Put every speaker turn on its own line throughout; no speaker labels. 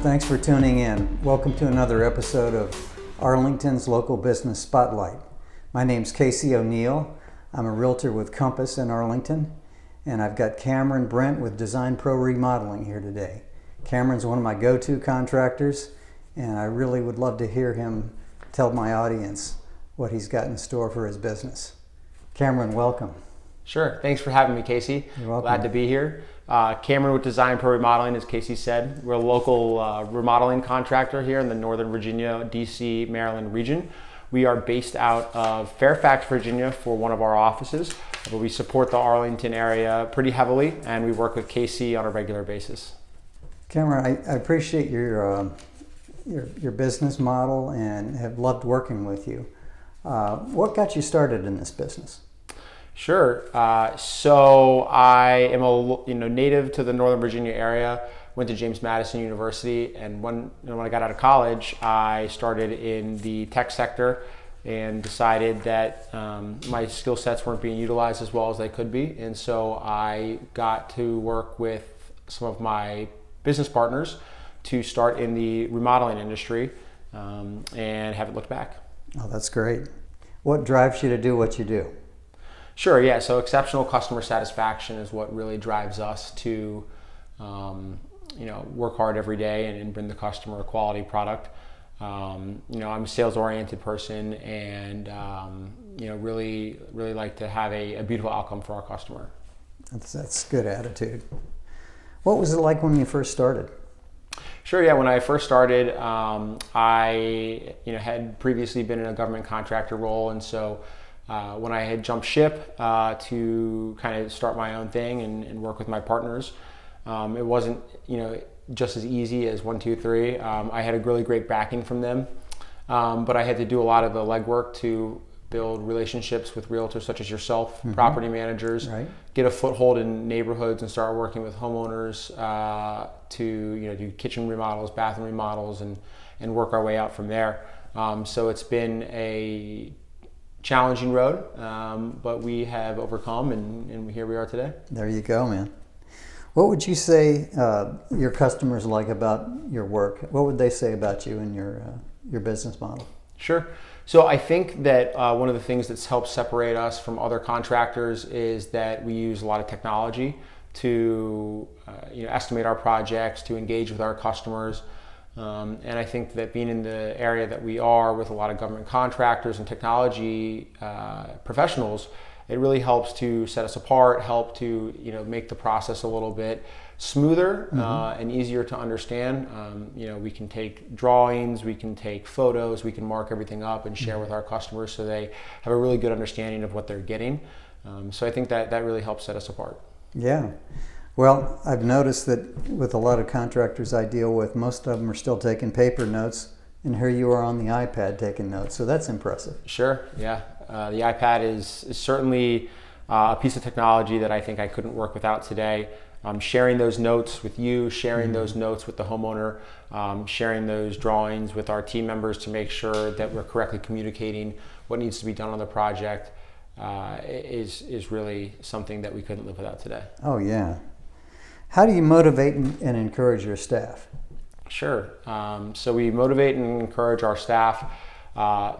Thanks for tuning in. Welcome to another episode of Arlington's Local Business Spotlight. My name's Casey O'Neill. I'm a realtor with Compass in Arlington, and I've got Cameron Brent with Design Pro Remodeling here today. Cameron's one of my go-to contractors, and I really would love to hear him tell my audience what he's got in store for his business. Cameron, welcome.
Sure. Thanks for having me, Casey.
You're welcome.
Glad to be here. Cameron with Design Pro Remodeling, as Casey said. We're a local remodeling contractor here in the Northern Virginia, DC, Maryland region. We are based out of Fairfax, Virginia for one of our offices, but we support the Arlington area pretty heavily, and we work with Casey on a regular basis.
Cameron, I appreciate your business model and have loved working with you. What got you started in this business?
Sure. So I am a native to the Northern Virginia area. Went to James Madison University, and when I got out of college, I started in the tech sector and decided that my skill sets weren't being utilized as well as they could be, and so I got to work with some of my business partners to start in the remodeling industry, and haven't looked back.
Oh, that's great. What drives you to do what you do?
Sure, yeah. So exceptional customer satisfaction is what really drives us to, work hard every day and bring the customer a quality product. I'm a sales-oriented person, and really like to have a beautiful outcome for our customer.
That's good attitude. What was it like when you first started?
Sure, yeah. When I first started, I had previously been in a government contractor role, and so when I had jumped ship to kind of start my own thing and work with my partners, it wasn't just as easy as 1, 2, 3. I had a really great backing from them, but I had to do a lot of the legwork to build relationships with realtors such as yourself, property managers, right. Get a foothold in neighborhoods and start working with homeowners to do kitchen remodels, bathroom remodels, and work our way out from there. So it's been a challenging road, but we have overcome, and here we are today.
There you go, man. What would you say your customers like about your work? What would they say about you and your business model?
Sure. So I think that one of the things that's helped separate us from other contractors is that we use a lot of technology to estimate our projects, to engage with our customers. And I think that being in the area that we are with a lot of government contractors and technology professionals, it really helps to set us apart, help to make the process a little bit smoother and easier to understand. We can take drawings, we can take photos, we can mark everything up and share with our customers so they have a really good understanding of what they're getting. So I think that really helps set us apart.
Yeah. Well, I've noticed that with a lot of contractors I deal with, most of them are still taking paper notes, and here you are on the iPad taking notes, so that's impressive.
Sure, yeah. The iPad is certainly a piece of technology that I think I couldn't work without today. Sharing those notes with you, sharing those notes with the homeowner, sharing those drawings with our team members to make sure that we're correctly communicating what needs to be done on the project is really something that we couldn't live without today.
Oh, yeah. How do you motivate and encourage your staff?
Sure. So we motivate and encourage our staff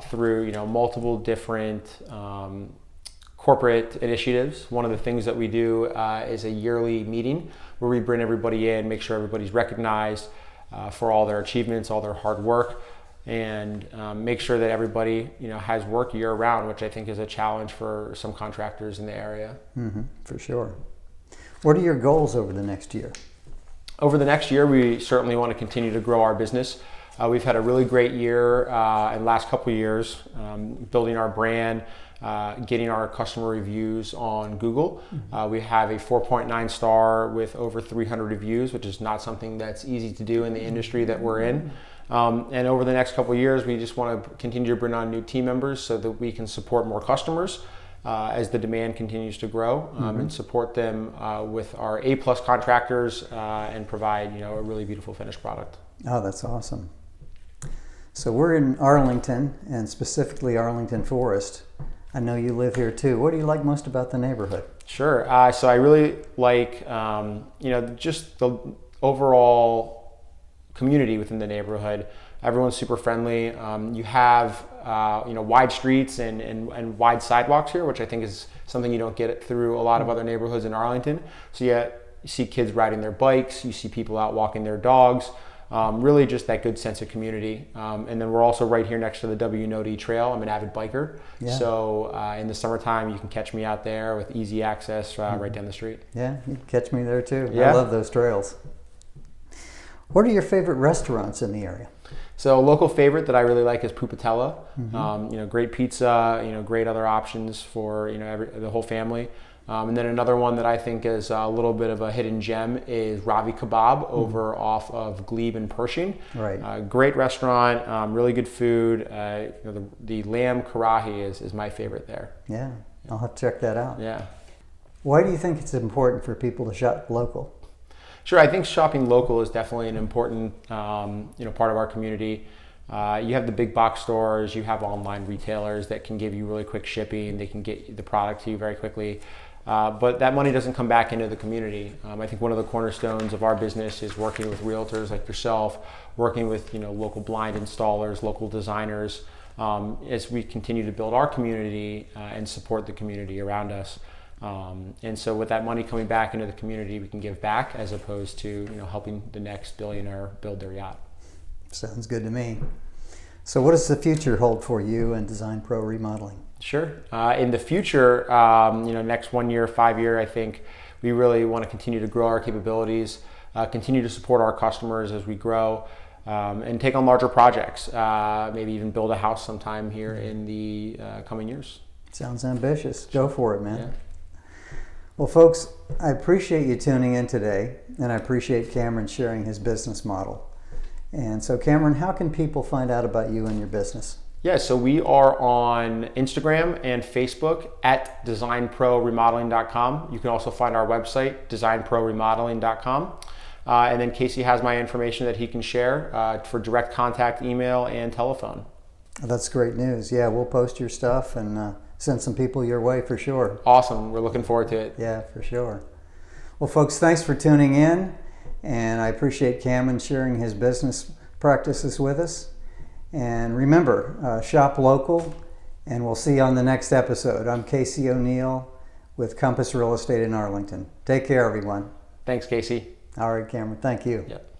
through multiple different corporate initiatives. One of the things that we do is a yearly meeting where we bring everybody in, make sure everybody's recognized for all their achievements, all their hard work, and make sure that everybody has work year round, which I think is a challenge for some contractors in the area.
For sure. What are your goals over the next year?
Over the next year, we certainly want to continue to grow our business. We've had a really great year in the last couple of years, building our brand, getting our customer reviews on Google. We have a 4.9 star with over 300 reviews, which is not something that's easy to do in the industry that we're in. And over the next couple of years, we just want to continue to bring on new team members so that we can support more customers as the demand continues to grow, and support them with our A+ contractors and provide a really beautiful finished product.
Oh, that's awesome. So we're in Arlington, and specifically Arlington Forest. I know you live here too. What do you like most about the neighborhood?
Sure. So I really like, just the overall community within the neighborhood. Everyone's super friendly. You have wide streets and wide sidewalks here, which I think is something you don't get through a lot of other neighborhoods in Arlington. So you see kids riding their bikes, you see people out walking their dogs. Really just that good sense of community. And then we're also right here next to the W-NOD trail. I'm an avid biker.
Yeah.
So in the summertime, you can catch me out there with easy access right down the street.
Yeah, you can catch me there too.
Yeah.
I love those trails. What are your favorite restaurants in the area?
So a local favorite that I really like is Pupatella. Great pizza, great other options for the whole family. And then another one that I think is a little bit of a hidden gem is Ravi Kebab over off of Glebe and Pershing.
Right.
Great restaurant, really good food. The lamb karahi is my favorite there.
Yeah, I'll have to check that out.
Yeah.
Why do you think it's important for people to shop local?
Sure, I think shopping local is definitely an important part of our community. You have the big box stores, you have online retailers that can give you really quick shipping, they can get the product to you very quickly. But that money doesn't come back into the community. I think one of the cornerstones of our business is working with realtors like yourself, working with local blind installers, local designers, as we continue to build our community and support the community around us. And so with that money coming back into the community, we can give back as opposed to helping the next billionaire build their yacht.
Sounds good to me. So what does the future hold for you and Design Pro Remodeling?
Sure. In the future, next 1 year, 5 year, I think we really want to continue to grow our capabilities, continue to support our customers as we grow, and take on larger projects, maybe even build a house sometime here in the coming years.
Sounds ambitious. Go for it, man.
Yeah.
Well, folks, I appreciate you tuning in today, and I appreciate Cameron sharing his business model. And so, Cameron, how can people find out about you and your business?
Yeah, so we are on Instagram and Facebook at designproremodeling.com. You can also find our website, designproremodeling.com. And then Casey has my information that he can share for direct contact, email, and telephone.
That's great news. Yeah, we'll post your stuff and send some people your way for sure.
Awesome. We're looking forward to it.
Yeah, for sure. Well, folks, thanks for tuning in. And I appreciate Cameron sharing his business practices with us. And remember, shop local, and we'll see you on the next episode. I'm Casey O'Neill with Compass Real Estate in Arlington. Take care, everyone.
Thanks, Casey.
All right, Cameron. Thank you.
Yep.